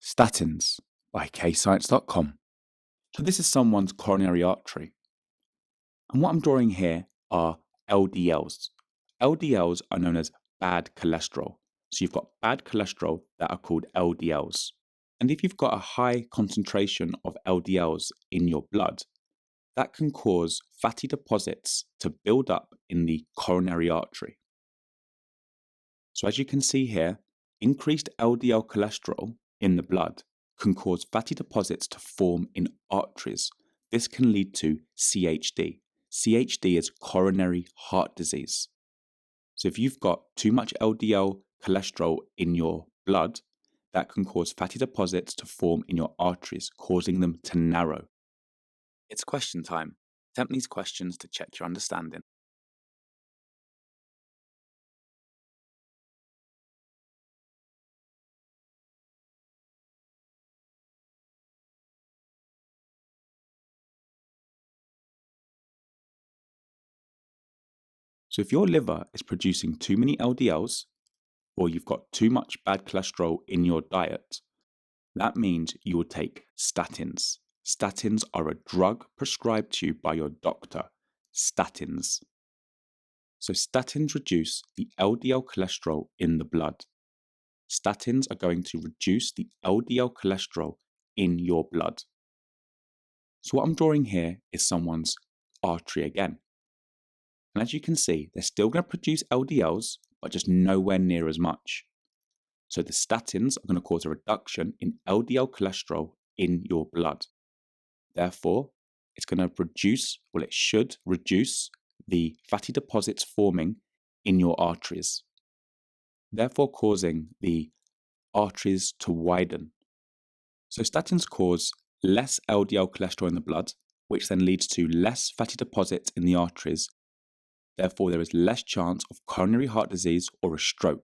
Statins by KayScience.com. So this is someone's coronary artery. And what I'm drawing here are LDLs. LDLs are known as bad cholesterol. So you've got bad cholesterol that are called LDLs. And if you've got a high concentration of LDLs in your blood, that can cause fatty deposits to build up in the coronary artery. So as you can see here, increased LDL cholesterol in the blood can cause fatty deposits to form in arteries. This can lead to CHD. CHD is coronary heart disease. So if you've got too much LDL cholesterol in your blood, that can cause fatty deposits to form in your arteries, causing them to narrow. It's question time. Attempt these questions to check your understanding. So if your liver is producing too many LDLs, or you've got too much bad cholesterol in your diet, that means you will take statins. Statins are a drug prescribed to you by your doctor. Statins. So statins reduce the LDL cholesterol in the blood. Statins are going to reduce the LDL cholesterol in your blood. So what I'm drawing here is someone's artery again. And as you can see, they're still going to produce LDLs, but just nowhere near as much. So the statins are going to cause a reduction in LDL cholesterol in your blood. Therefore, it's going to it should reduce the fatty deposits forming in your arteries, therefore causing the arteries to widen. So statins cause less LDL cholesterol in the blood, which then leads to less fatty deposits in the arteries. Therefore, there is less chance of coronary heart disease or a stroke.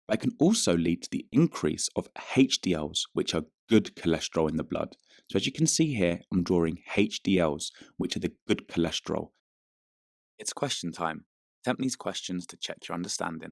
But it can also lead to the increase of HDLs, which are good cholesterol in the blood. So as you can see here, I'm drawing HDLs, which are the good cholesterol. It's question time. Attempt these questions to check your understanding.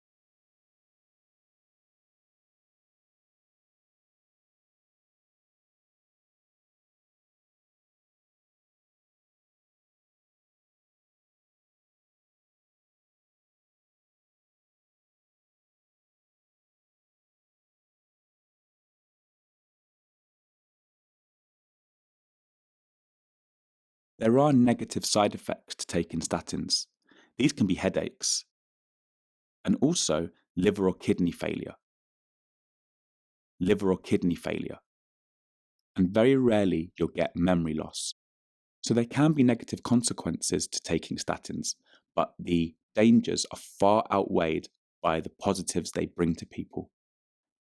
There are negative side effects to taking statins. These can be headaches and also liver or kidney failure. And very rarely you'll get memory loss. So there can be negative consequences to taking statins, but the dangers are far outweighed by the positives they bring to people.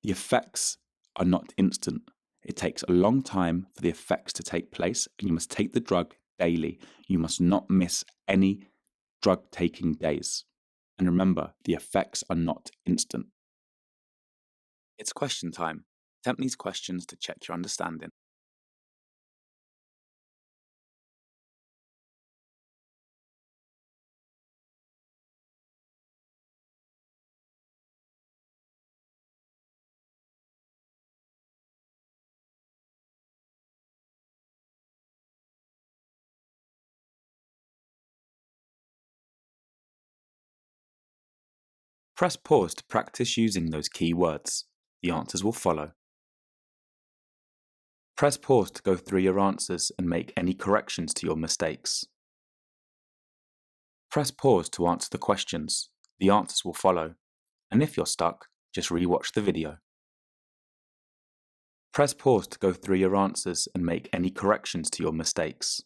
The effects are not instant. It takes a long time for the effects to take place, and you must take the drug daily. You must not miss any drug taking days. And remember, the effects are not instant. It's question time. Attempt these questions to check your understanding. Press pause to practice using those key words. The answers will follow. Press pause to go through your answers and make any corrections to your mistakes. Press pause to answer the questions. The answers will follow. And if you're stuck, just rewatch the video. Press pause to go through your answers and make any corrections to your mistakes.